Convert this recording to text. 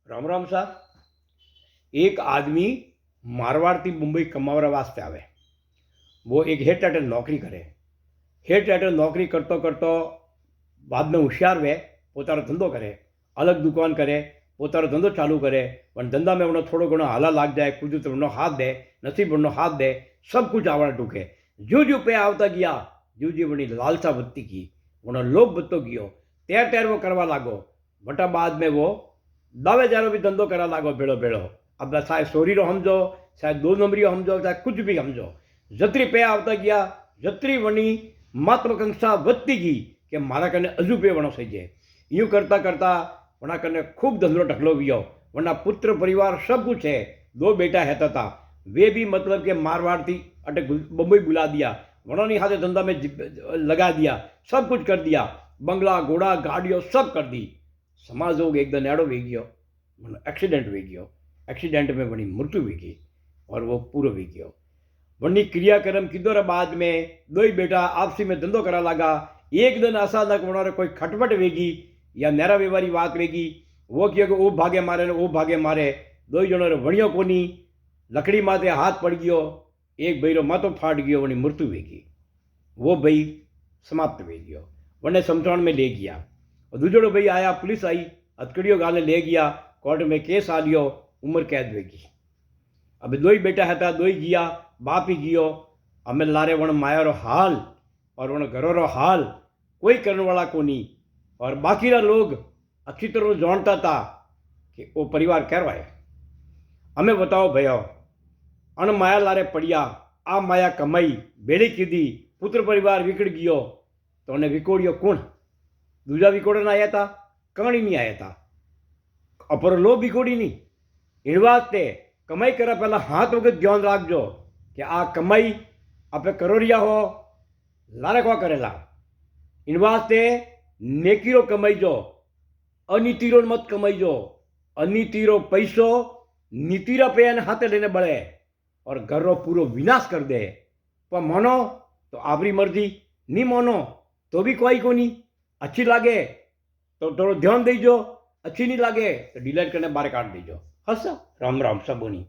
राम राम साहब। एक आदमी मारवाड़ थी मुंबई कमावरा वास्ते आवे। वो एक हेड टाइटल नौकरी करे। हेड टाइटल नौकरी करतो करतो बाद में होशियार वे पोतानो धंधो करे, अलग दुकान करे, पोतानो धंधो चालू करे। पण धंधा में उन्हें थोड़ो घणो हाला लाग जाए, कुछ उन्नो हाथ दे, नसीब उन्नो हाथ दे, सब कुछ आवड़ा टूके। जू जू पे आवता गया, जू जू वनी लालसा बढ़ती गई, उन्नो लोभ बढ़तो गयो, तेर तेर वो करवा लागो। बटा बाद में वो दावेदारो भी धंधो करा लागो भेड़ो भेड़ो। अब चाहे सोरीरो समझो, चाहे दो नंबरियो समझो, चाहे कुछ भी समझो, जतरी पे आवता गया, जतरी वनी महत्वाकांक्षा વધતી गई कि मारा कने हजू पे वणो सही जाए। यूँ करता करता वना कने खूब धंधो ढकलो गयो। वना पुत्र परिवार सब कुछ है। दो बेटा हैता था, वे भी मतलब के मारवाड़ थी अटे बम्बई बुला दिया, वनोनी हाथे धंधा में लगा दिया, सब कुछ कर दिया, बंगला घोड़ा गाड़ियों सब कर दी। समाजोग एकदम एड़ो वे गयो, एक्सीडेंट वे गयो। एक्सीडेंट में वनी मृत्यु वी गई और वो पूरो वी गयो। वनी क्रियाक्रम किधर बाद में दो ही बेटा आपसी में धंधो करा लगा। एक दिन अचानक वनोरे कोई खटपट वेगी या नेरा व्यवहारी बात वेगी। वो कियो कि वो भागे मारे ने वो भागे मारे, दो ही जनों वणियो कोनी, लकड़ी माथे हाथ पड़ गयो, एक भाई रो माथो फाट गयो, वनी मृत्यु वेगी। वो भाई समाप्त वे गयो, वने समझाण में ले गया। और दूजोड़ो भाई आया, पुलिस आई, हथकड़ियों गाले ले गया, कोर्ट में केस आ लियो, उम्र कैद वेगी। अब दो ही बेटा था, दो ही गया, बाप ही गियो। हमें लारे वण माया रो हाल और वण घरों रो हाल कोई करने वाला कोनी। और बाकी लोग अच्छी तरह जानता था कि वो परिवार कहरवाए। हमें बताओ भयो, अण माया लारे पड़िया, आ माया कमाई बेड़ी कीधी, पुत्र परिवार विकड़ गयो, तो उन्हें विकोड़ियो कौन? दूजा विकोड़न आया था, कहानी नहीं आया था, अपर लोग विकोड़ी नहीं। इन वास्ते कमाई करा पहला हाथ वगत ध्यान राखजो कि आ कमाई आपे करोड़िया हो लारे को करेला। इन वास्ते नेकीरो कमाईजो, अनीतिरो मत कमाईजो। अनीतिरो पैसो नीतिरा पे हाथे लेने बड़े और घर रो पूरो विनाश कर दे। पर मानो तो आपरी मर्जी, नहीं मानो तो भी कोई को नहीं। अच्छी लागे तो थोड़ा ध्यान दीजो, अच्छी नहीं लागे तो डिलीट करने बाहर काट दीजो। हंसा राम राम सब बोनी।